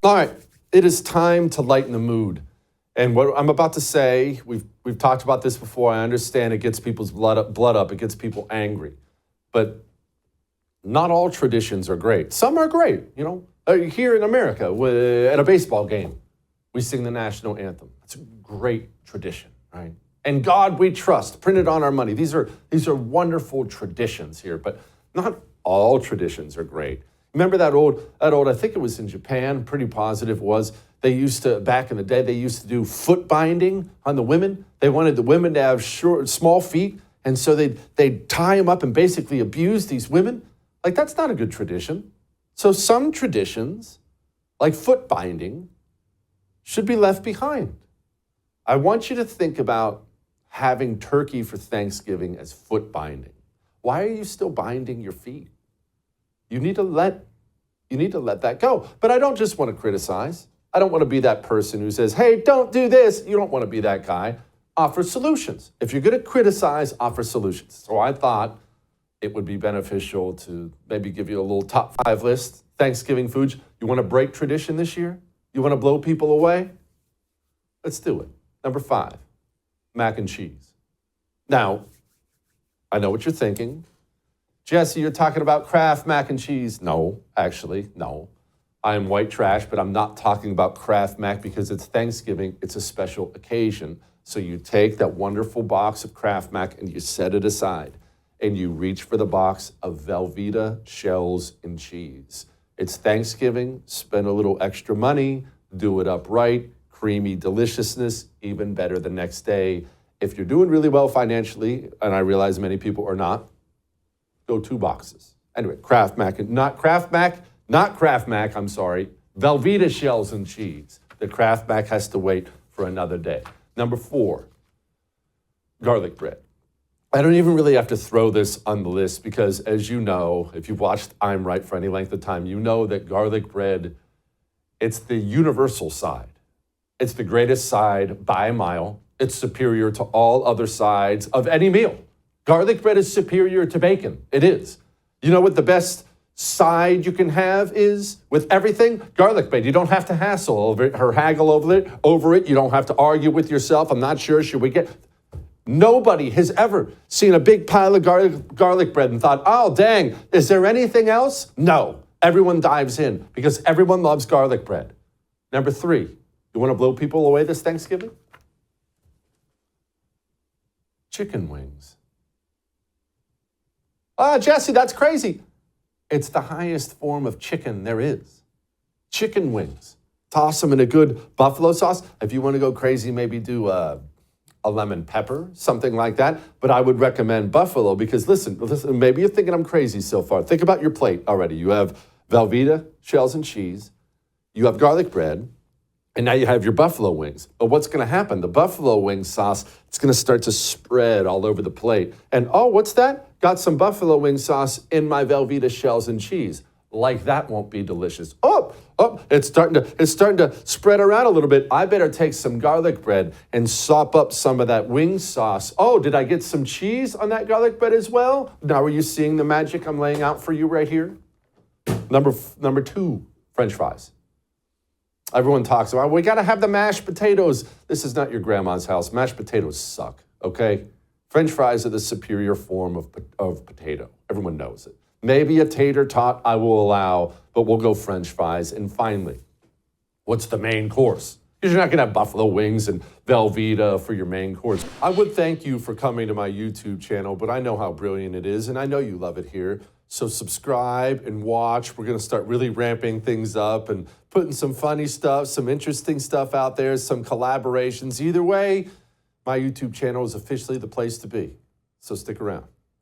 All right, it is time to lighten the mood. And what I'm about to say, we've talked about this before. I understand it gets people's blood up, it gets people angry. But not all traditions are great. Some are great, you know. Here in America, at a baseball game, we sing the national anthem. It's a great tradition, right? And God we trust, printed on our money. These are wonderful traditions here, but not all traditions are great. Remember that old, I think it was in Japan, pretty positive was, they used to, back in the day, they used to do foot binding on the women. They wanted the women to have small feet, and so they'd tie them up and basically abuse these women. Like, that's not a good tradition. So some traditions, like foot binding, should be left behind. I want you to think about having turkey for Thanksgiving as foot binding. Why are you still binding your feet? You need to let that go. But I don't just want to criticize. I don't want to be that person who says, hey, don't do this. You don't want to be that guy. Offer solutions. If you're going to criticize, offer solutions. So I thought it would be beneficial to maybe give you a little top 5 list. Thanksgiving foods. You want to break tradition this year? You want to blow people away? Let's do it. Number 5, mac and cheese. Now, I know what you're thinking. Jesse, you're talking about Kraft mac and cheese. No, actually, no. I am white trash, but I'm not talking about Kraft mac because it's Thanksgiving. It's a special occasion. So you take that wonderful box of Kraft mac and you set it aside. And you reach for the box of Velveeta shells and cheese. It's Thanksgiving. Spend a little extra money. Do it upright. Creamy deliciousness. Even better the next day. If you're doing really well financially, and I realize many people are not, go 2 boxes. Anyway, Kraft mac, not Kraft mac, I'm sorry. Velveeta shells and cheese. The Kraft mac has to wait for another day. Number 4, garlic bread. I don't even really have to throw this on the list because, as you know, if you've watched I'm Right for any length of time, you know that garlic bread, it's the universal side. It's the greatest side by a mile. It's superior to all other sides of any meal. Garlic bread is superior to bacon. It is. You know what the best side you can have is with everything? Garlic bread. You don't have to hassle over it or haggle over it. You don't have to argue with yourself. I'm not sure. Should we get... Nobody has ever seen a big pile of garlic bread and thought, oh, dang, is there anything else? No. Everyone dives in because everyone loves garlic bread. Number 3, you want to blow people away this Thanksgiving? Chicken wings. Jesse, that's crazy. It's the highest form of chicken there is. Chicken wings. Toss them in a good buffalo sauce. If you want to go crazy, maybe do a lemon pepper, something like that. But I would recommend buffalo because listen, maybe you're thinking I'm crazy so far. Think about your plate already. You have Velveeta, shells and cheese. You have garlic bread. And now you have your buffalo wings. But what's going to happen? The buffalo wing sauce, it's going to start to spread all over the plate. And oh, what's that? Got some buffalo wing sauce in my Velveeta shells and cheese. Like that won't be delicious. Oh, it's starting to spread around a little bit. I better take some garlic bread and sop up some of that wing sauce. Oh, did I get some cheese on that garlic bread as well? Now are you seeing the magic I'm laying out for you right here? Number 2, French fries. Everyone talks about, we got to have the mashed potatoes. This is not your grandma's house. Mashed potatoes suck, okay? French fries are the superior form of potato. Everyone knows it. Maybe a tater tot I will allow, but we'll go French fries. And finally, what's the main course? Because you're not going to have buffalo wings and Velveeta for your main course. I would thank you for coming to my YouTube channel, but I know how brilliant it is, and I know you love it here. So subscribe and watch. We're going to start really ramping things up and putting some funny stuff, some interesting stuff out there, some collaborations. Either way, my YouTube channel is officially the place to be. So stick around.